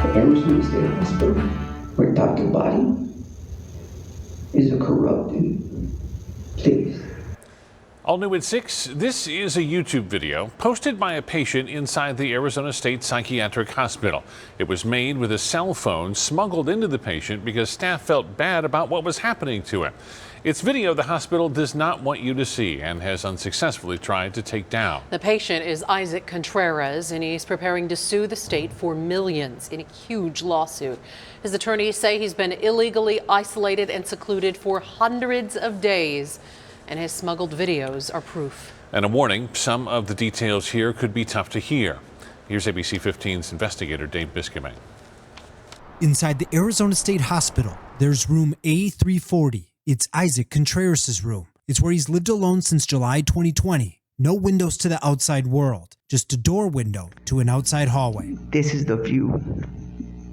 The Arizona State Hospital, where Dr. Body is a corrupted place. All new at 6, this is a YouTube video posted by a patient inside the Arizona State Psychiatric Hospital. It was made with a cell phone smuggled into the patient because staff felt bad about what was happening to him. It's video the hospital does not want you to see and has unsuccessfully tried to take down. The patient is Isaac Contreras, and he's preparing to sue the state for millions in a huge lawsuit. His attorneys say he's been illegally isolated and secluded for hundreds of days, and his smuggled videos are proof. And a warning, some of the details here could be tough to hear. Here's ABC 15's investigator Dave Biscayne. Inside the Arizona State Hospital, there's room A340. It's Isaac Contreras' room. It's where he's lived alone since July 2020. No windows to the outside world, just a door window to an outside hallway. This is the view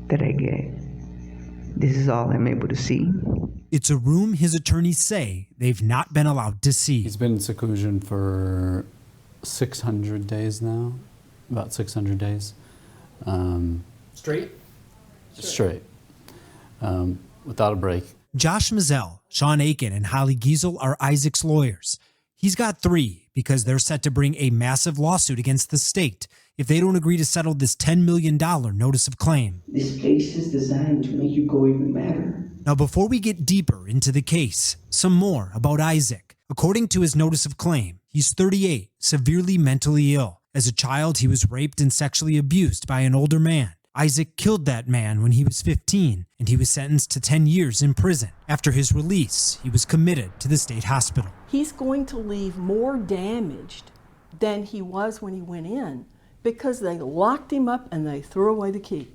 that I get. This is all I'm able to see. It's a room his attorneys say they've not been allowed to see. He's been in seclusion for 600 days now, about 600 days. Straight? Straight. Without a break. Josh Mazel, Sean Aiken, and Holly Giesel are Isaac's lawyers. He's got 3 because they're set to bring a massive lawsuit against the state if they don't agree to settle this $10 million notice of claim. This place is designed to make you go even madder. Now, before we get deeper into the case, some more about Isaac. According to his notice of claim, he's 38, severely mentally ill. As a child, he was raped and sexually abused by an older man. Isaac killed that man when he was 15, and he was sentenced to 10 years in prison. After his release, he was committed to the state hospital. He's going to leave more damaged than he was when he went in because they locked him up and they threw away the key.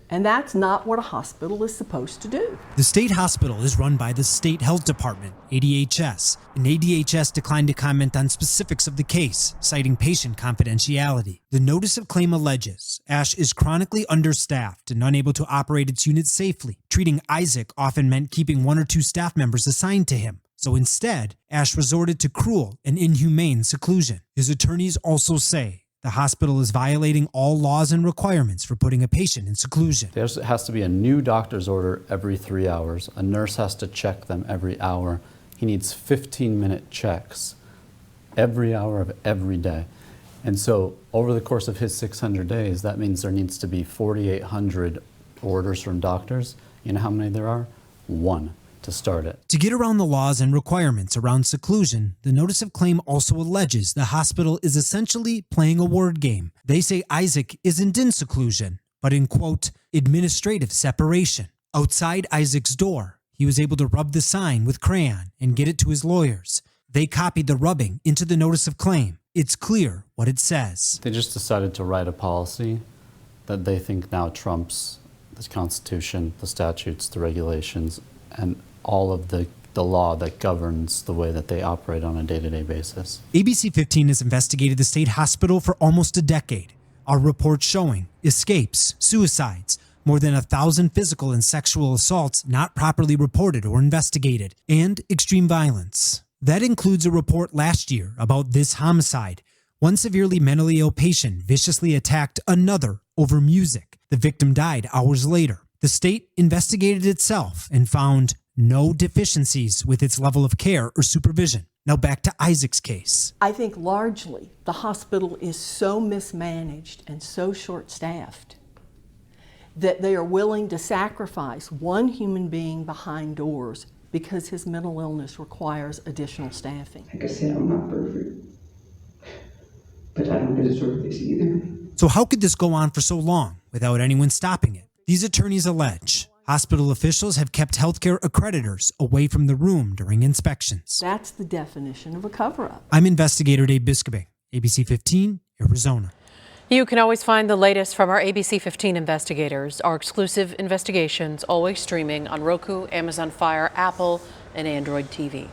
And that's not what a hospital is supposed to do. The state hospital is run by the State Health Department, ADHS, and ADHS declined to comment on specifics of the case, citing patient confidentiality. The notice of claim alleges ASH is chronically understaffed and unable to operate its units safely. Treating Isaac often meant keeping 1 or 2 staff members assigned to him. So instead, ASH resorted to cruel and inhumane seclusion. His attorneys also say the hospital is violating all laws and requirements for putting a patient in seclusion. There has to be a new doctor's order every 3 hours. A nurse has to check them every hour. He needs 15-minute checks every hour of every day. And so over the course of his 600 days, that means there needs to be 4,800 orders from doctors. You know how many there are? 1 to start it. To get around the laws and requirements around seclusion, the notice of claim also alleges the hospital is essentially playing a word game. They say Isaac isn't in seclusion, but in, quote, administrative separation. Outside Isaac's door, he was able to rub the sign with crayon and get it to his lawyers. They copied the rubbing into the notice of claim. It's clear what it says. They just decided to write a policy that they think now trumps the Constitution, the statutes, the regulations, and all of the law that governs the way that they operate on a day-to-day basis. ABC 15 has investigated the state hospital for almost a decade. Our reports showing escapes, suicides, more than 1,000 physical and sexual assaults not properly reported or investigated, and extreme violence. That includes a report last year about this homicide. One severely mentally ill patient viciously attacked another over music. The victim died hours later. The state investigated itself and found no deficiencies with its level of care or supervision. Now back to Isaac's case. I think largely the hospital is so mismanaged and so short-staffed that they are willing to sacrifice one human being behind doors because his mental illness requires additional staffing. Like I said, I'm not perfect, but I don't deserve this either. So how could this go on for so long without anyone stopping it? These attorneys allege hospital officials have kept healthcare accreditors away from the room during inspections. That's the definition of a cover-up. I'm investigator Dave Biscayne, ABC 15, Arizona. You can always find the latest from our ABC 15 investigators. Our exclusive investigations always streaming on Roku, Amazon Fire, Apple, and Android TV.